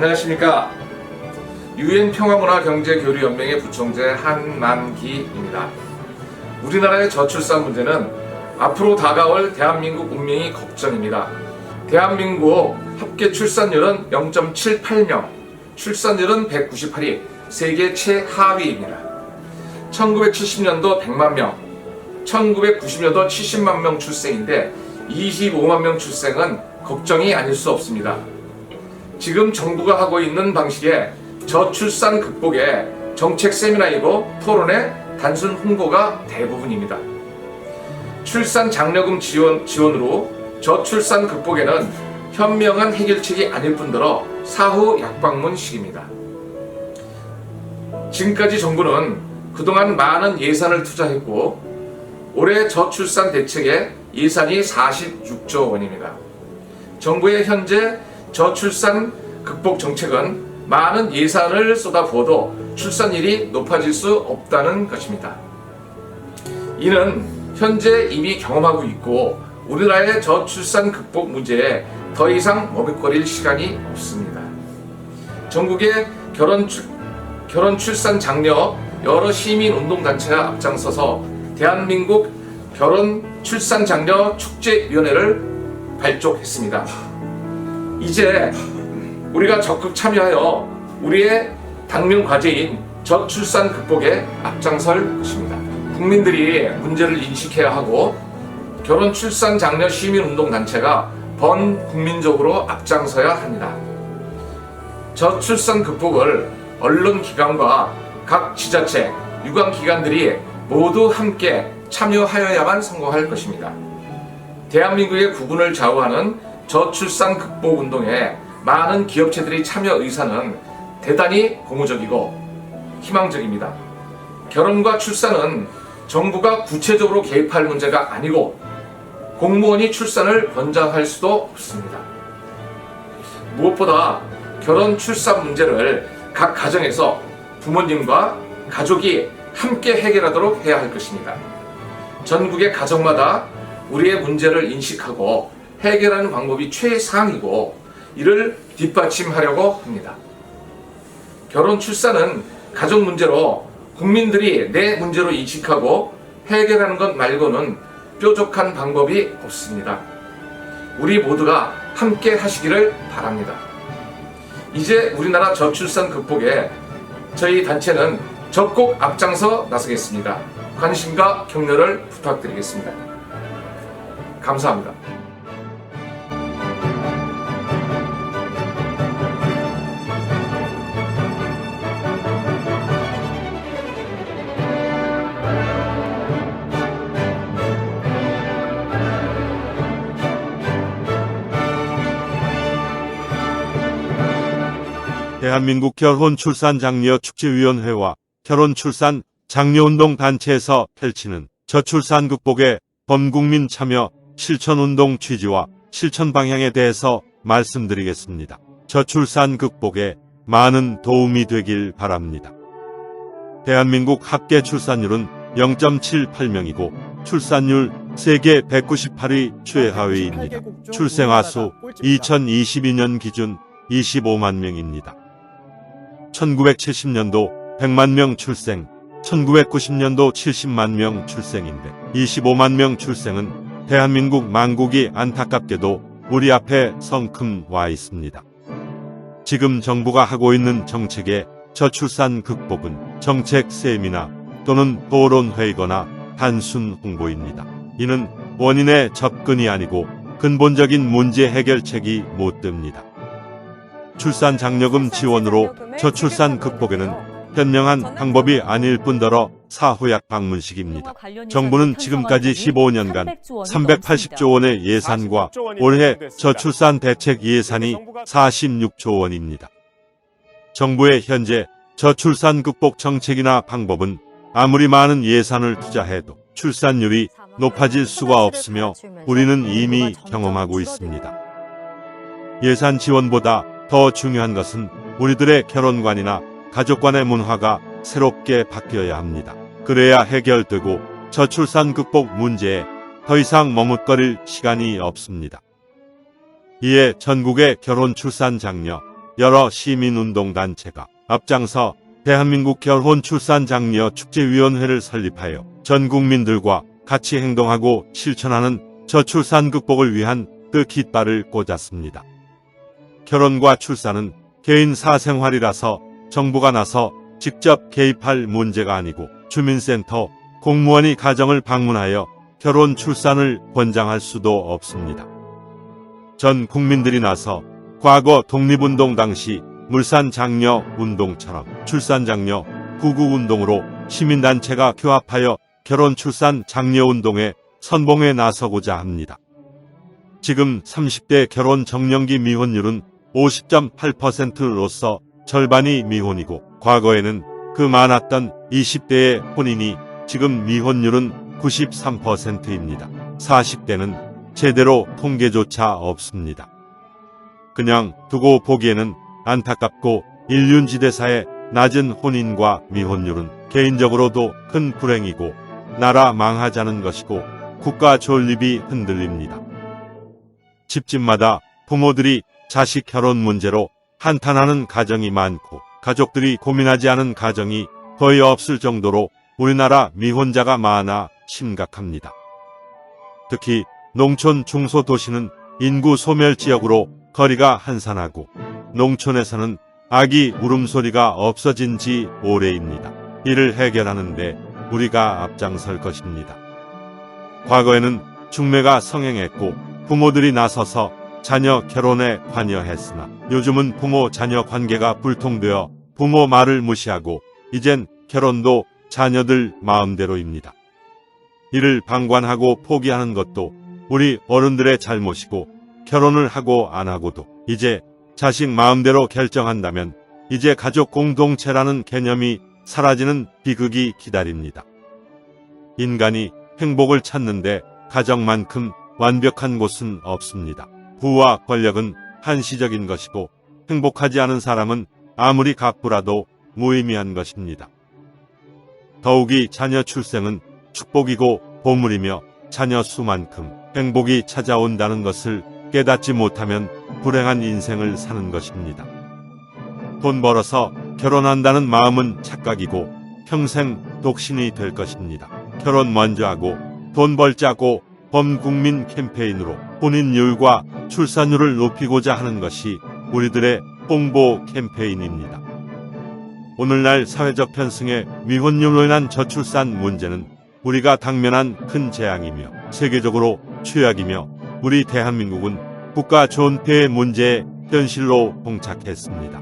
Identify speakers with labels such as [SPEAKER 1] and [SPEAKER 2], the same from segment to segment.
[SPEAKER 1] 안녕하십니까. 유엔 평화문화경제교류연맹의 부총재 한만기입니다. 우리나라의 저출산 문제는 앞으로 다가올 대한민국 운명이 걱정입니다. 대한민국 합계 출산율은 0.78명, 출산율은 198위, 세계 최하위입니다. 1970년도 100만 명, 1990년도 70만 명 출생인데 25만 명 출생은 걱정이 아닐 수 없습니다. 지금 정부가 하고 있는 방식의 저출산 극복의 정책 세미나이고 토론의 단순 홍보가 대부분입니다. 출산 장려금 지원으로 저출산 극복에는 현명한 해결책이 아닐 뿐더러 사후 약방문식입니다. 지금까지 정부는 그동안 많은 예산을 투자했고 올해 저출산 대책에 예산이 46조 원입니다. 정부의 현재 저출산 극복 정책은 많은 예산을 쏟아부어도 출산율이 높아질 수 없다는 것입니다. 이는 현재 이미 경험하고 있고 우리나라의 저출산 극복 문제에 더 이상 머뭇거릴 시간이 없습니다. 전국의 결혼 출산 장려 여러 시민운동단체가 앞장서서 대한민국 결혼 출산 장려 축제위원회를 발족했습니다. 이제 우리가 적극 참여하여 우리의 당면 과제인 저출산 극복에 앞장설 것입니다. 국민들이 문제를 인식해야 하고 결혼 출산 장려 시민운동단체가 번국민적으로 앞장서야 합니다. 저출산 극복을 언론기관과 각 지자체, 유관기관들이 모두 함께 참여하여야만 성공할 것입니다. 대한민국의 구분을 좌우하는 저출산 극복 운동에 많은 기업체들이 참여 의사는 대단히 고무적이고 희망적입니다. 결혼과 출산은 정부가 구체적으로 개입할 문제가 아니고 공무원이 출산을 권장할 수도 없습니다. 무엇보다 결혼 출산 문제를 각 가정에서 부모님과 가족이 함께 해결하도록 해야 할 것입니다. 전국의 가정마다 우리의 문제를 인식하고 해결하는 방법이 최상이고 이를 뒷받침하려고 합니다. 결혼 출산은 가족 문제로 국민들이 내 문제로 인식하고 해결하는 것 말고는 뾰족한 방법이 없습니다. 우리 모두가 함께 하시기를 바랍니다. 이제 우리나라 저출산 극복에 저희 단체는 적극 앞장서 나서겠습니다. 관심과 격려를 부탁드리겠습니다. 감사합니다.
[SPEAKER 2] 대한민국 결혼출산장려축제위원회와 결혼출산 장려운동단체에서 펼치는 저출산 극복의 범국민 참여 실천운동 취지와 실천 방향에 대해서 말씀드리겠습니다. 저출산 극복에 많은 도움이 되길 바랍니다. 대한민국 합계 출산율은 0.78명이고 출산율 세계 198위 최하위입니다. 출생아 수 2022년 기준 25만 명입니다. 1970년도 100만 명 출생, 1990년도 70만 명 출생인데 25만 명 출생은 대한민국 만국이 안타깝게도 우리 앞에 성큼 와 있습니다. 지금 정부가 하고 있는 정책의 저출산 극복은 정책 세미나 또는 토론회이거나 단순 홍보입니다. 이는 원인의 접근이 아니고 근본적인 문제 해결책이 못 됩니다. 출산 장려금 지원으로 저출산 극복에는 현명한 방법이 아닐 뿐더러 사후약 방문식입니다. 정부는 지금까지 15년간 380조 원의 예산과 올해 저출산 대책 예산이 46조 원입니다. 정부의 현재 저출산 극복 정책이나 방법은 아무리 많은 예산을 투자해도 출산율이 높아질 수가 없으며 우리는 이미 경험하고 있습니다. 예산 지원보다 더 중요한 것은 우리들의 결혼관이나 가족관의 문화가 새롭게 바뀌어야 합니다. 그래야 해결되고 저출산 극복 문제에 더 이상 머뭇거릴 시간이 없습니다. 이에 전국의 결혼 출산 장려 여러 시민운동단체가 앞장서 대한민국 결혼출산장려축제위원회를 설립하여 전 국민들과 같이 행동하고 실천하는 저출산 극복을 위한 그 깃발을 꽂았습니다. 결혼과 출산은 개인 사생활이라서 정부가 나서 직접 개입할 문제가 아니고 주민센터, 공무원이 가정을 방문하여 결혼 출산을 권장할 수도 없습니다. 전 국민들이 나서 과거 독립운동 당시 물산장려운동처럼 출산장려 구구운동으로 시민단체가 규합하여 결혼 출산 장려운동에 선봉에 나서고자 합니다. 지금 30대 결혼 정년기 미혼율은 50.8%로서 절반이 미혼이고 과거에는 그 많았던 20대의 혼인이 지금 미혼율은 93%입니다. 40대는 제대로 통계조차 없습니다. 그냥 두고 보기에는 안타깝고 일륜지대사의 낮은 혼인과 미혼율은 개인적으로도 큰 불행이고 나라 망하자는 것이고 국가 존립이 흔들립니다. 집집마다 부모들이 자식 결혼 문제로 한탄하는 가정이 많고 가족들이 고민하지 않은 가정이 거의 없을 정도로 우리나라 미혼자가 많아 심각합니다. 특히 농촌 중소도시는 인구 소멸 지역으로 거리가 한산하고 농촌에서는 아기 울음소리가 없어진 지 오래입니다. 이를 해결하는데 우리가 앞장설 것입니다. 과거에는 중매가 성행했고 부모들이 나서서 자녀 결혼에 관여했으나 요즘은 부모 자녀 관계가 불통되어 부모 말을 무시하고 이젠 결혼도 자녀들 마음대로입니다. 이를 방관하고 포기하는 것도 우리 어른들의 잘못이고 결혼을 하고 안 하고도 이제 자식 마음대로 결정한다면 이제 가족 공동체라는 개념이 사라지는 비극이 기다립니다. 인간이 행복을 찾는데 가정만큼 완벽한 곳은 없습니다. 부와 권력은 한시적인 것이고 행복하지 않은 사람은 아무리 가꾸라도 무의미한 것입니다. 더욱이 자녀 출생은 축복이고 보물이며 자녀 수만큼 행복이 찾아온다는 것을 깨닫지 못하면 불행한 인생을 사는 것입니다. 돈 벌어서 결혼한다는 마음은 착각이고 평생 독신이 될 것입니다. 결혼 먼저 하고 돈 벌자고 범국민 캠페인으로 혼인율과 출산율을 높이고자 하는 것이 우리들의 홍보 캠페인입니다. 오늘날 사회적 편승의 미혼율로 인한 저출산 문제는 우리가 당면한 큰 재앙이며 세계적으로 최악이며 우리 대한민국은 국가 존폐의 문제에 현실로 봉착했습니다.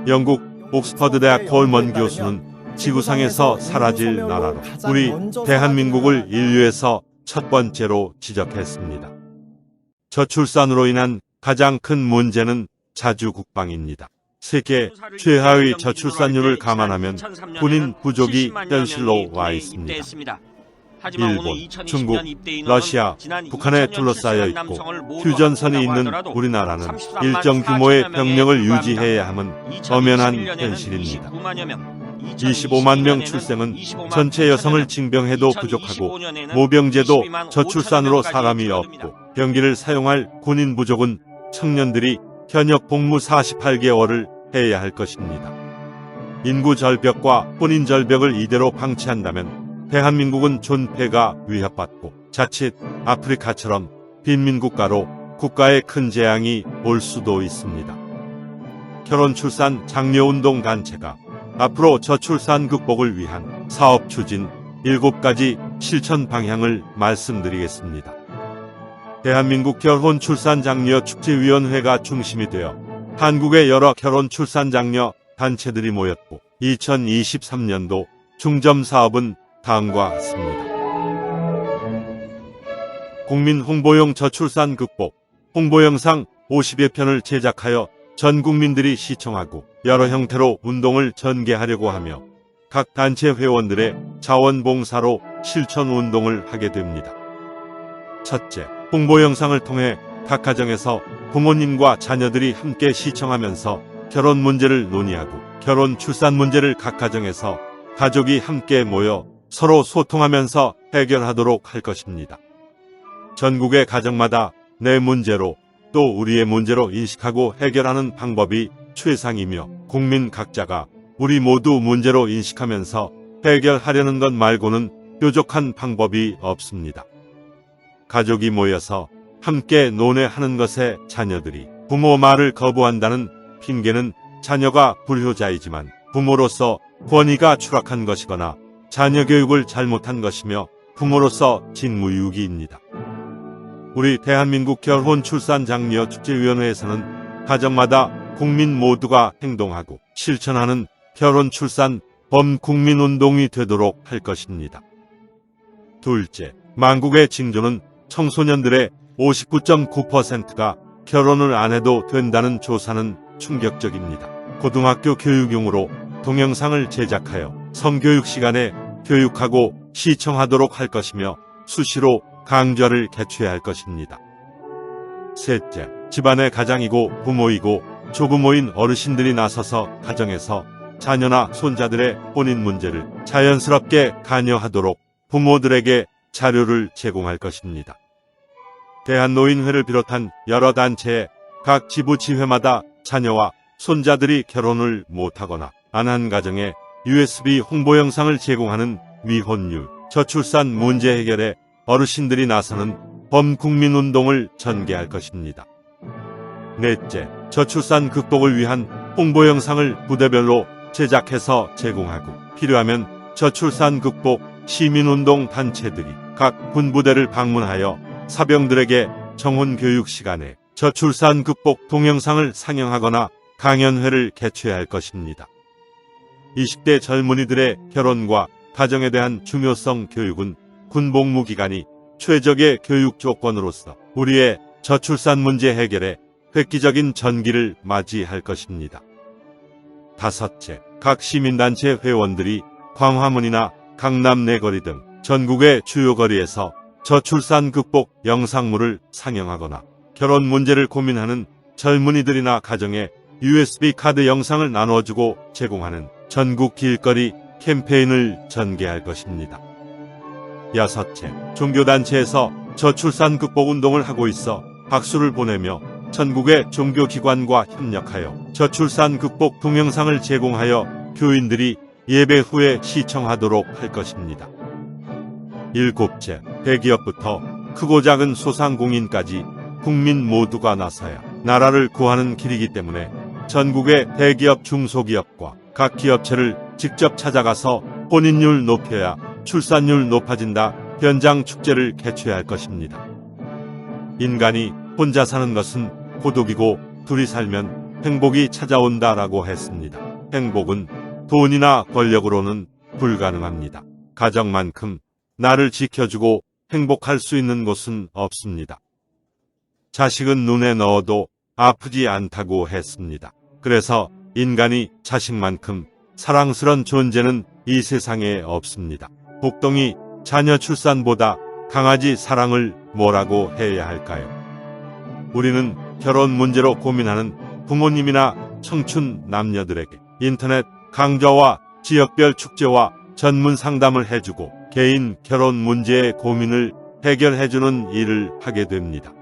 [SPEAKER 2] 영국 옥스퍼드 대학 콜먼 교수는 지구상에서 사라질 나라로 우리 대한민국을 인류에서 첫 번째로 지적했습니다. 저출산으로 인한 가장 큰 문제는 자주국방입니다. 세계 최하위 저출산율을 감안하면 군인 부족이 현실로 와 있습니다. 일본, 중국, 러시아, 북한에 둘러싸여 있고 휴전선이 있는 우리나라는 일정 규모의 병력을 유지해야 함은 엄연한 현실입니다. 25만 명 출생은 전체 여성을 징병해도 부족하고 모병제도 저출산으로 사람이 없고 병기를 사용할 군인 부족은 청년들이 현역 복무 48개월을 해야 할 것입니다. 인구 절벽과 혼인 절벽을 이대로 방치한다면 대한민국은 존폐가 위협받고 자칫 아프리카처럼 빈민국가로 국가에 큰 재앙이 올 수도 있습니다. 결혼 출산 장려운동 단체가 앞으로 저출산 극복을 위한 사업 추진 7가지 실천 방향을 말씀드리겠습니다. 대한민국 결혼 출산 장려 축제위원회가 중심이 되어 한국의 여러 결혼 출산 장려 단체들이 모였고 2023년도 중점 사업은 다음과 같습니다. 국민 홍보용 저출산 극복 홍보 영상 50여 편을 제작하여 전 국민들이 시청하고 여러 형태로 운동을 전개하려고 하며 각 단체 회원들의 자원봉사로 실천 운동을 하게 됩니다. 첫째, 홍보 영상을 통해 각 가정에서 부모님과 자녀들이 함께 시청하면서 결혼 문제를 논의하고 결혼 출산 문제를 각 가정에서 가족이 함께 모여 서로 소통하면서 해결하도록 할 것입니다. 전국의 가정마다 내 문제로 또 우리의 문제로 인식하고 해결하는 방법이 최상이며 국민 각자가 우리 모두 문제로 인식하면서 해결하려는 것 말고는 뾰족한 방법이 없습니다. 가족이 모여서 함께 논의하는 것에 자녀들이 부모 말을 거부한다는 핑계는 자녀가 불효자이지만 부모로서 권위가 추락한 것이거나 자녀 교육을 잘못한 것이며 부모로서 직무유기입니다. 우리 대한민국 결혼출산장려축제위원회에서는 가정마다 국민 모두가 행동하고 실천하는 결혼출산 범국민운동이 되도록 할 것입니다. 둘째, 만국의 징조는 청소년들의 59.9%가 결혼을 안 해도 된다는 조사는 충격적입니다. 고등학교 교육용으로 동영상을 제작하여 성교육 시간에 교육하고 시청하도록 할 것이며 수시로 강좌를 개최해야 할 것입니다. 셋째, 집안의 가장이고 부모이고 조부모인 어르신들이 나서서 가정에서 자녀나 손자들의 혼인 문제를 자연스럽게 관여하도록 부모들에게 자료를 제공할 것입니다. 대한노인회를 비롯한 여러 단체의 각 지부지회마다 자녀와 손자들이 결혼을 못하거나 안 한 가정에 USB 홍보 영상을 제공하는 미혼율, 저출산 문제 해결에 어르신들이 나서는 범국민운동을 전개할 것입니다. 넷째, 저출산 극복을 위한 홍보 영상을 부대별로 제작해서 제공하고 필요하면 저출산 극복 시민운동 단체들이 각 군부대를 방문하여 사병들에게 정훈교육 시간에 저출산 극복 동영상을 상영하거나 강연회를 개최해야 할 것입니다. 20대 젊은이들의 결혼과 가정에 대한 중요성 교육은 군복무 기간이 최적의 교육 조건으로서 우리의 저출산 문제 해결에 획기적인 전기를 맞이할 것입니다. 다섯째, 각 시민단체 회원들이 광화문이나 강남 내거리 등 전국의 주요 거리에서 저출산 극복 영상물을 상영하거나 결혼 문제를 고민하는 젊은이들이나 가정에 USB 카드 영상을 나눠주고 제공하는 전국 길거리 캠페인을 전개할 것입니다. 여섯째, 종교단체에서 저출산 극복 운동을 하고 있어 박수를 보내며 전국의 종교기관과 협력하여 저출산 극복 동영상을 제공하여 교인들이 예배 후에 시청하도록 할 것입니다. 일곱째, 대기업부터 크고 작은 소상공인까지 국민 모두가 나서야 나라를 구하는 길이기 때문에 전국의 대기업 중소기업과 각 기업체를 직접 찾아가서 혼인율 높여야 출산율 높아진다 현장 축제를 개최할 것입니다. 인간이 혼자 사는 것은 고독이고 둘이 살면 행복이 찾아온다라고 했습니다. 행복은 돈이나 권력으로는 불가능합니다. 가정만큼 나를 지켜주고 행복할 수 있는 곳은 없습니다. 자식은 눈에 넣어도 아프지 않다고 했습니다. 그래서 인간이 자식만큼 사랑스런 존재는 이 세상에 없습니다. 복덩이 자녀 출산보다 강아지 사랑을 뭐라고 해야 할까요? 우리는 결혼 문제로 고민하는 부모님이나 청춘 남녀들에게 인터넷 강좌와 지역별 축제와 전문 상담을 해주고 개인 결혼 문제의 고민을 해결해주는 일을 하게 됩니다.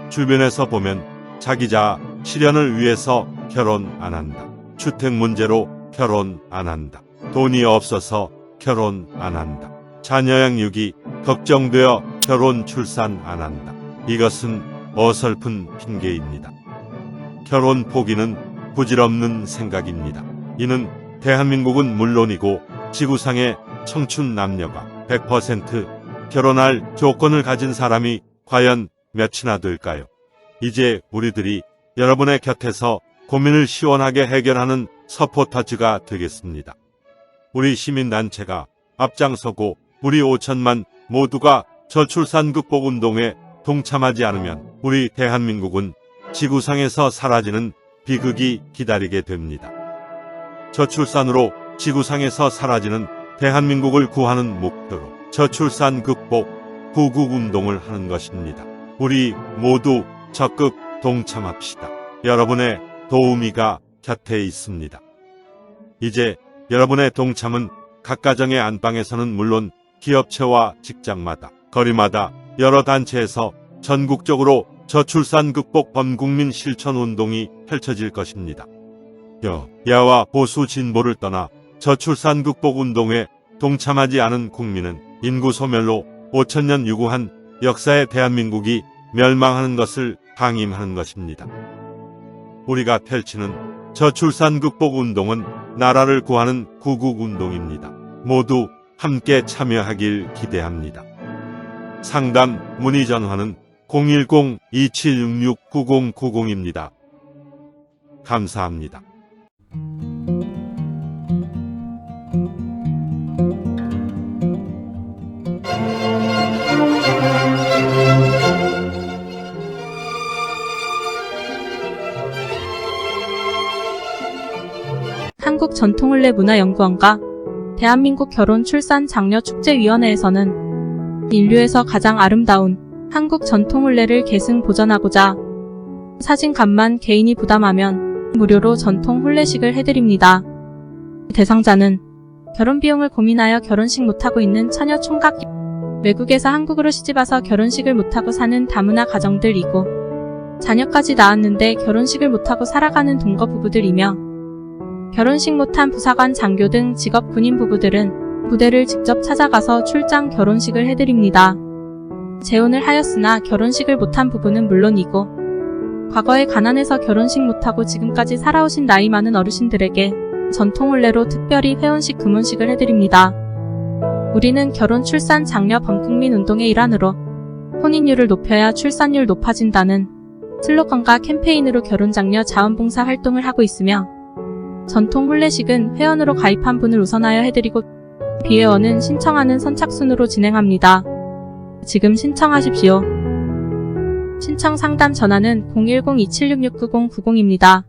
[SPEAKER 2] 주변에서 보면 자기자 실현을 위해서 결혼 안 한다. 주택 문제로 결혼 안 한다. 돈이 없어서 결혼 안 한다. 자녀 양육이 걱정되어 결혼 출산 안 한다. 이것은 어설픈 핑계입니다. 결혼 포기는 부질없는 생각입니다. 이는 대한민국은 물론이고 지구상의 청춘 남녀가 100% 결혼할 조건을 가진 사람이 과연 몇이나 될까요? 이제 우리들이 여러분의 곁에서 고민을 시원하게 해결하는 서포터즈가 되겠습니다. 우리 시민단체가 앞장서고 우리 5천만 모두가 저출산 극복 운동에 동참하지 않으면 우리 대한민국은 지구상에서 사라지는 비극이 기다리게 됩니다. 저출산으로 지구상에서 사라지는 대한민국을 구하는 목표로 저출산 극복 구국 운동을 하는 것입니다. 우리 모두 적극 동참합시다. 여러분의 도우미가 곁에 있습니다. 이제 여러분의 동참은 각 가정의 안방에서는 물론 기업체와 직장마다 거리마다 여러 단체에서 전국적으로 저출산 극복 범국민 실천 운동이 펼쳐질 것입니다. 야와 보수 진보를 떠나 저출산 극복 운동에 동참하지 않은 국민은 인구 소멸로 5천년 유구한 역사의 대한민국이 멸망하는 것을 방임하는 것입니다. 우리가 펼치는 저출산 극복 운동은 나라를 구하는 구국 운동입니다. 모두 함께 참여하길 기대합니다. 상담 문의 전화는 010-2766-9090입니다. 감사합니다.
[SPEAKER 3] 한국전통훈례문화연구원과 대한민국 결혼출산장려축제위원회에서는 인류에서 가장 아름다운 한국 전통훈례를 계승 보존하고자 사진값만 개인이 부담하면 무료로 전통 훈례식을 해드립니다. 대상자는 결혼비용을 고민하여 결혼식 못하고 있는 처녀 총각, 외국에서 한국으로 시집와서 결혼식을 못하고 사는 다문화 가정들이고 자녀까지 낳았는데 결혼식을 못하고 살아가는 동거 부부들이며 결혼식 못한 부사관, 장교 등 직업 군인 부부들은 부대를 직접 찾아가서 출장 결혼식을 해드립니다. 재혼을 하였으나 결혼식을 못한 부부는 물론이고 과거에 가난해서 결혼식 못하고 지금까지 살아오신 나이 많은 어르신들에게 전통훈례로 특별히 회원식 금혼식을 해드립니다. 우리는 결혼 출산 장려 범국민 운동의 일환으로 혼인율을 높여야 출산율 높아진다는 슬로건과 캠페인으로 결혼장려 자원봉사 활동을 하고 있으며 전통 훈례식은 회원으로 가입한 분을 우선하여 해드리고 비회원은 신청하는 선착순으로 진행합니다. 지금 신청하십시오. 신청 상담 전화는 010-2766-9090입니다.